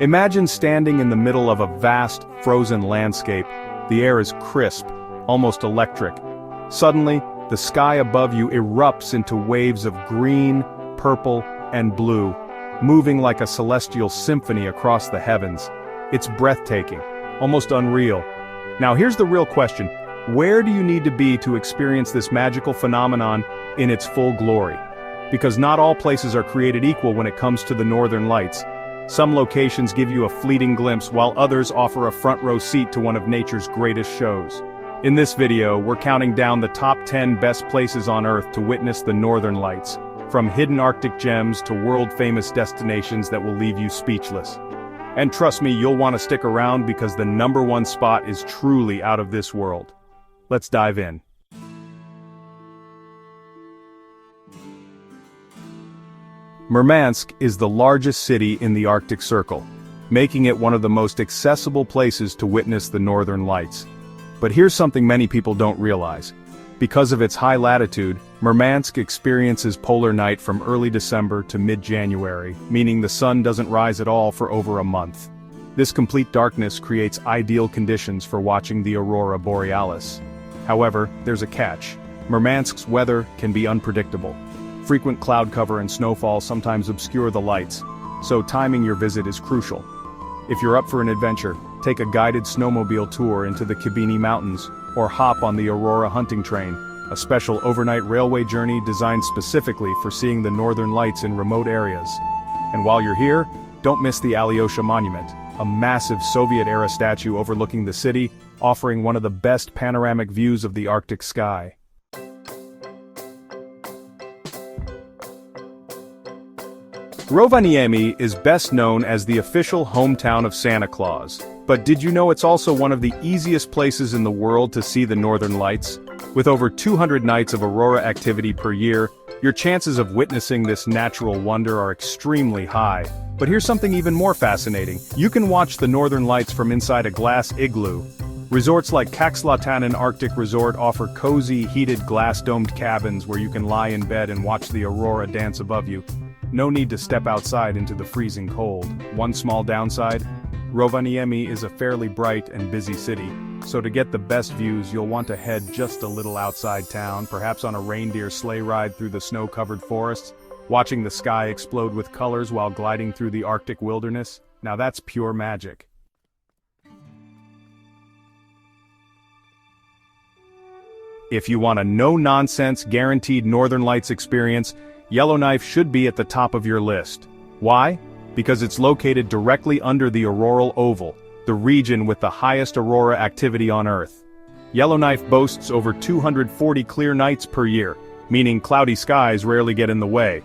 Imagine standing in the middle of a vast, frozen landscape. The air is crisp, almost electric. Suddenly, the sky above you erupts into waves of green, purple, and blue, moving like a celestial symphony across the heavens. It's breathtaking, almost unreal. Now here's the real question. Where do you need to be to experience this magical phenomenon in its full glory? Because not all places are created equal when it comes to the Northern Lights. Some locations give you a fleeting glimpse while others offer a front row seat to one of nature's greatest shows. In this video, we're counting down the top 10 best places on Earth to witness the Northern Lights, from hidden Arctic gems to world-famous destinations that will leave you speechless. And trust me, you'll want to stick around because the #1 spot is truly out of this world. Let's dive in. Murmansk is the largest city in the Arctic Circle, making it one of the most accessible places to witness the Northern Lights. But here's something many people don't realize. Because of its high latitude, Murmansk experiences polar night from early December to mid-January, meaning the sun doesn't rise at all for over a month. This complete darkness creates ideal conditions for watching the aurora borealis. However, there's a catch. Murmansk's weather can be unpredictable. Frequent cloud cover and snowfall sometimes obscure the lights, so timing your visit is crucial. If you're up for an adventure, take a guided snowmobile tour into the Kibini Mountains, or hop on the Aurora hunting train, a special overnight railway journey designed specifically for seeing the Northern Lights in remote areas. And while you're here, don't miss the Alyosha Monument, a massive Soviet-era statue overlooking the city, offering one of the best panoramic views of the Arctic sky. Rovaniemi is best known as the official hometown of Santa Claus. But did you know it's also one of the easiest places in the world to see the Northern Lights? With over 200 nights of aurora activity per year, your chances of witnessing this natural wonder are extremely high. But here's something even more fascinating. You can watch the Northern Lights from inside a glass igloo. Resorts like Kakslatanen Arctic Resort offer cozy, heated glass-domed cabins where you can lie in bed and watch the aurora dance above you. No need to step outside into the freezing cold. One small downside? Rovaniemi is a fairly bright and busy city, so to get the best views you'll want to head just a little outside town, perhaps on a reindeer sleigh ride through the snow-covered forests, watching the sky explode with colors while gliding through the Arctic wilderness. Now that's pure magic. If you want a no-nonsense, guaranteed Northern Lights experience, Yellowknife should be at the top of your list. Why? Because it's located directly under the auroral oval, the region with the highest aurora activity on Earth. Yellowknife boasts over 240 clear nights per year, meaning cloudy skies rarely get in the way.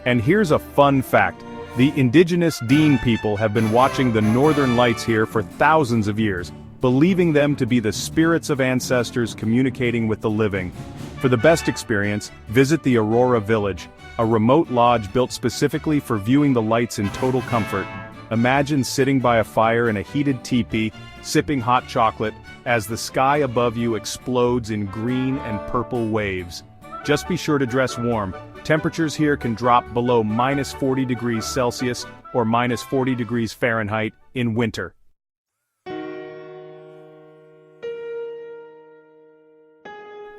And here's a fun fact. The indigenous Dean people have been watching the Northern Lights here for thousands of years, believing them to be the spirits of ancestors communicating with the living. For the best experience, visit the Aurora Village, a remote lodge built specifically for viewing the lights in total comfort. Imagine sitting by a fire in a heated teepee, sipping hot chocolate, as the sky above you explodes in green and purple waves. Just be sure to dress warm. Temperatures here can drop below -40 degrees Celsius or -40 degrees Fahrenheit in winter.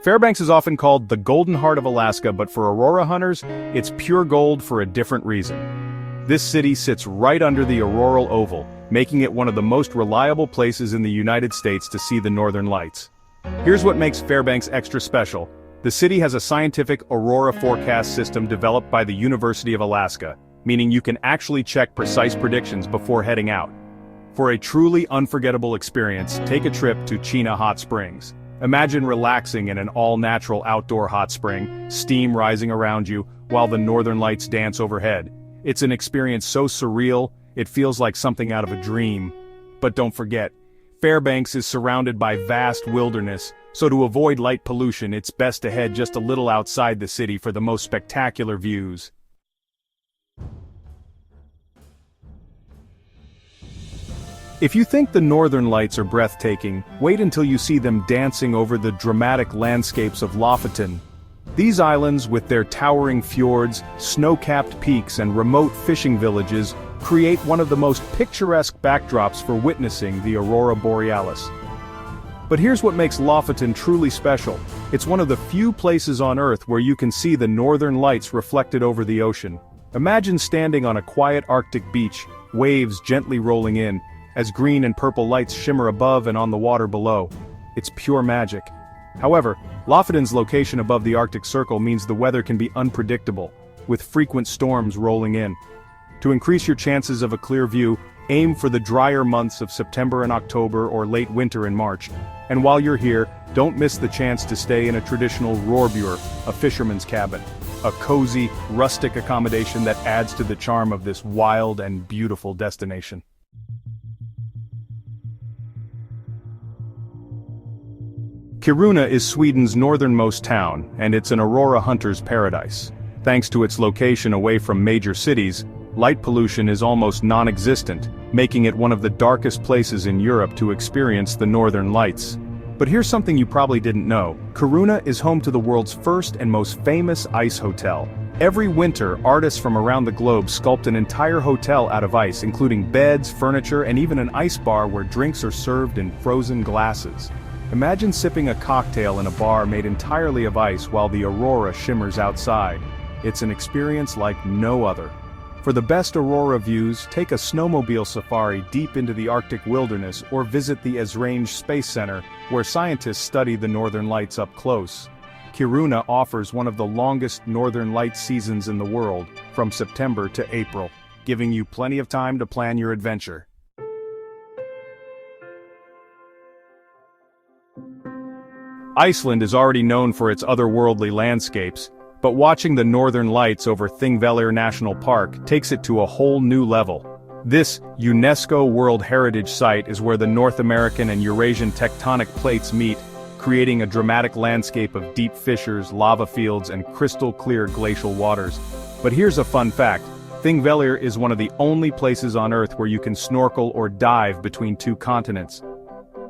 Fairbanks is often called the Golden Heart of Alaska, but for aurora hunters, it's pure gold for a different reason. This city sits right under the auroral oval, making it one of the most reliable places in the United States to see the Northern Lights. Here's what makes Fairbanks extra special. The city has a scientific aurora forecast system developed by the University of Alaska, meaning you can actually check precise predictions before heading out. For a truly unforgettable experience, take a trip to Chena Hot Springs. Imagine relaxing in an all-natural outdoor hot spring, steam rising around you, while the Northern Lights dance overhead. It's an experience so surreal, it feels like something out of a dream. But don't forget, Fairbanks is surrounded by vast wilderness, so to avoid light pollution it's best to head just a little outside the city for the most spectacular views. If you think the Northern Lights are breathtaking, wait until you see them dancing over the dramatic landscapes of Lofoten. These islands, with their towering fjords, snow-capped peaks and remote fishing villages, create one of the most picturesque backdrops for witnessing the aurora borealis. But here's what makes Lofoten truly special. It's one of the few places on Earth where you can see the northern lights reflected over the ocean. Imagine standing on a quiet Arctic beach, waves gently rolling in, as green and purple lights shimmer above and on the water below. It's pure magic. However, Lofoten's location above the Arctic Circle means the weather can be unpredictable, with frequent storms rolling in. To increase your chances of a clear view, aim for the drier months of September and October or late winter in March. And while you're here, don't miss the chance to stay in a traditional roerbur, a fisherman's cabin. A cozy, rustic accommodation that adds to the charm of this wild and beautiful destination. Kiruna is Sweden's northernmost town, and it's an aurora hunter's paradise. Thanks to its location away from major cities, light pollution is almost non-existent, making it one of the darkest places in Europe to experience the northern lights. But here's something you probably didn't know. Kiruna is home to the world's first and most famous ice hotel. Every winter, artists from around the globe sculpt an entire hotel out of ice, including beds, furniture, and even an ice bar where drinks are served in frozen glasses. Imagine sipping a cocktail in a bar made entirely of ice while the aurora shimmers outside. It's an experience like no other. For the best aurora views, take a snowmobile safari deep into the Arctic wilderness or visit the Esrange Space Center, where scientists study the northern lights up close. Kiruna offers one of the longest northern light seasons in the world, from September to April, giving you plenty of time to plan your adventure. Iceland is already known for its otherworldly landscapes, but watching the northern lights over Thingvellir National Park takes it to a whole new level. This UNESCO World Heritage Site is where the North American and Eurasian tectonic plates meet, creating a dramatic landscape of deep fissures, lava fields, and crystal-clear glacial waters. But here's a fun fact. Thingvellir is one of the only places on Earth where you can snorkel or dive between two continents.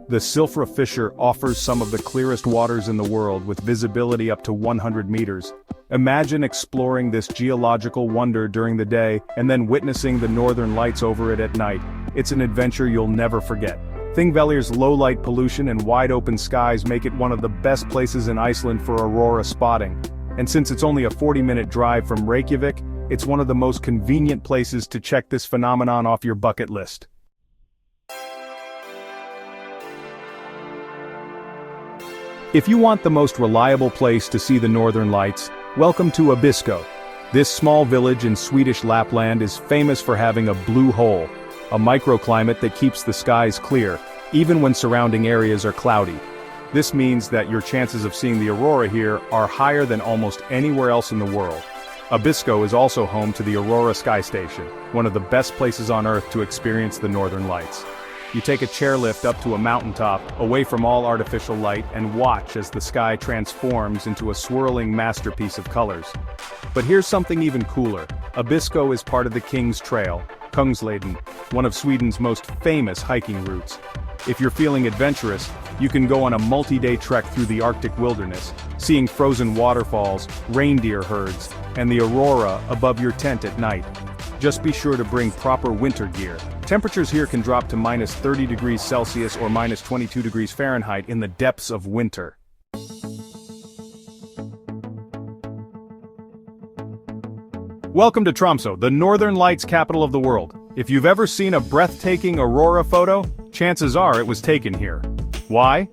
The Silfra Fissure offers some of the clearest waters in the world with visibility up to 100 meters. Imagine exploring this geological wonder during the day and then witnessing the northern lights over it at night. It's an adventure you'll never forget. Thingvellir's low light pollution and wide open skies make it one of the best places in Iceland for aurora spotting. And since it's only a 40-minute drive from Reykjavik, it's one of the most convenient places to check this phenomenon off your bucket list. If you want the most reliable place to see the northern lights, welcome to Abisko. This small village in Swedish Lapland is famous for having a blue hole, a microclimate that keeps the skies clear, even when surrounding areas are cloudy. This means that your chances of seeing the aurora here are higher than almost anywhere else in the world. Abisko is also home to the Aurora Sky Station, one of the best places on Earth to experience the northern lights. You take a chairlift up to a mountaintop, away from all artificial light, and watch as the sky transforms into a swirling masterpiece of colors. But here's something even cooler. Abisko is part of the King's Trail, Kungsleden, one of Sweden's most famous hiking routes. If you're feeling adventurous, you can go on a multi-day trek through the Arctic wilderness, seeing frozen waterfalls, reindeer herds, and the aurora above your tent at night. Just be sure to bring proper winter gear. Temperatures here can drop to minus 30 degrees Celsius or minus 22 degrees Fahrenheit in the depths of winter. Welcome to Tromsø, the Northern Lights capital of the world. If you've ever seen a breathtaking aurora photo, chances are it was taken here. Why?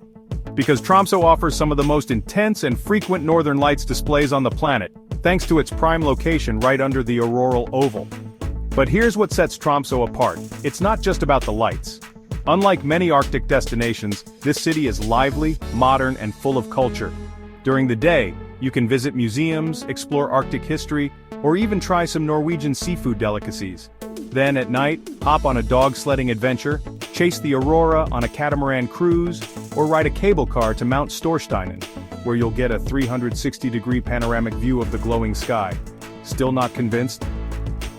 Because Tromsø offers some of the most intense and frequent northern lights displays on the planet, thanks to its prime location right under the auroral oval. But here's what sets Tromsø apart. It's not just about the lights. Unlike many Arctic destinations, this city is lively, modern, and full of culture. During the day, you can visit museums, explore Arctic history, or even try some Norwegian seafood delicacies. Then at night, hop on a dog sledding adventure, chase the aurora on a catamaran cruise, or ride a cable car to Mount Storsteinen, where you'll get a 360-degree panoramic view of the glowing sky. Still not convinced?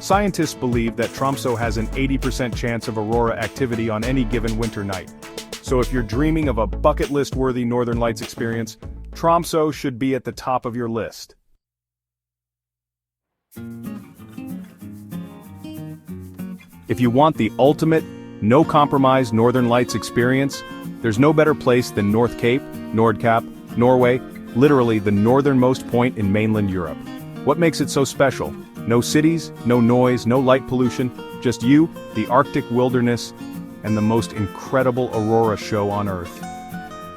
Scientists believe that Tromsø has an 80% chance of aurora activity on any given winter night. So if you're dreaming of a bucket list-worthy Northern Lights experience, Tromsø should be at the top of your list. If you want the ultimate, no-compromise Northern Lights experience, there's no better place than North Cape, Nordkapp, Norway, literally the northernmost point in mainland Europe. What makes it so special? No cities, no noise, no light pollution, just you, the Arctic wilderness, and the most incredible aurora show on Earth.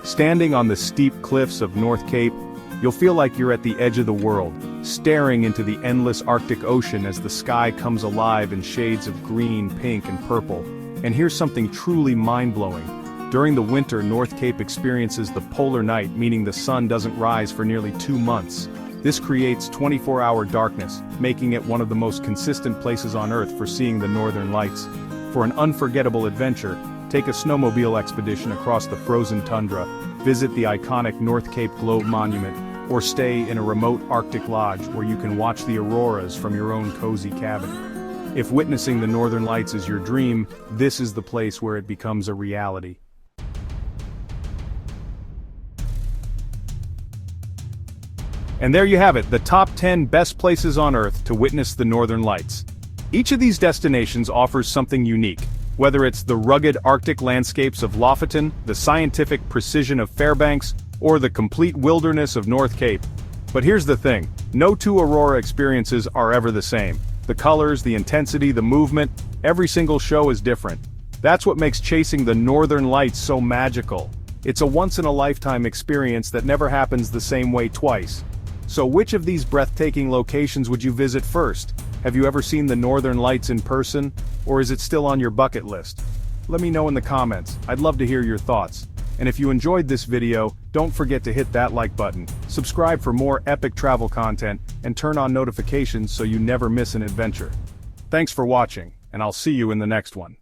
Standing on the steep cliffs of North Cape, you'll feel like you're at the edge of the world, staring into the endless Arctic Ocean as the sky comes alive in shades of green, pink, and purple. And here's something truly mind-blowing. During the winter, North Cape experiences the polar night, meaning the sun doesn't rise for nearly 2 months. This creates 24-hour darkness, making it one of the most consistent places on Earth for seeing the Northern Lights. For an unforgettable adventure, take a snowmobile expedition across the frozen tundra, visit the iconic North Cape Globe Monument, or stay in a remote Arctic lodge where you can watch the auroras from your own cozy cabin. If witnessing the Northern Lights is your dream, this is the place where it becomes a reality. And there you have it, the top 10 best places on Earth to witness the Northern Lights. Each of these destinations offers something unique, whether it's the rugged Arctic landscapes of Lofoten, the scientific precision of Fairbanks, or the complete wilderness of North Cape. But here's the thing, no two aurora experiences are ever the same. The colors, the intensity, the movement, every single show is different. That's what makes chasing the Northern Lights so magical. It's a once-in-a-lifetime experience that never happens the same way twice. So which of these breathtaking locations would you visit first? Have you ever seen the Northern Lights in person, or is it still on your bucket list? Let me know in the comments, I'd love to hear your thoughts. And if you enjoyed this video, don't forget to hit that like button, subscribe for more epic travel content, and turn on notifications so you never miss an adventure. Thanks for watching, and I'll see you in the next one.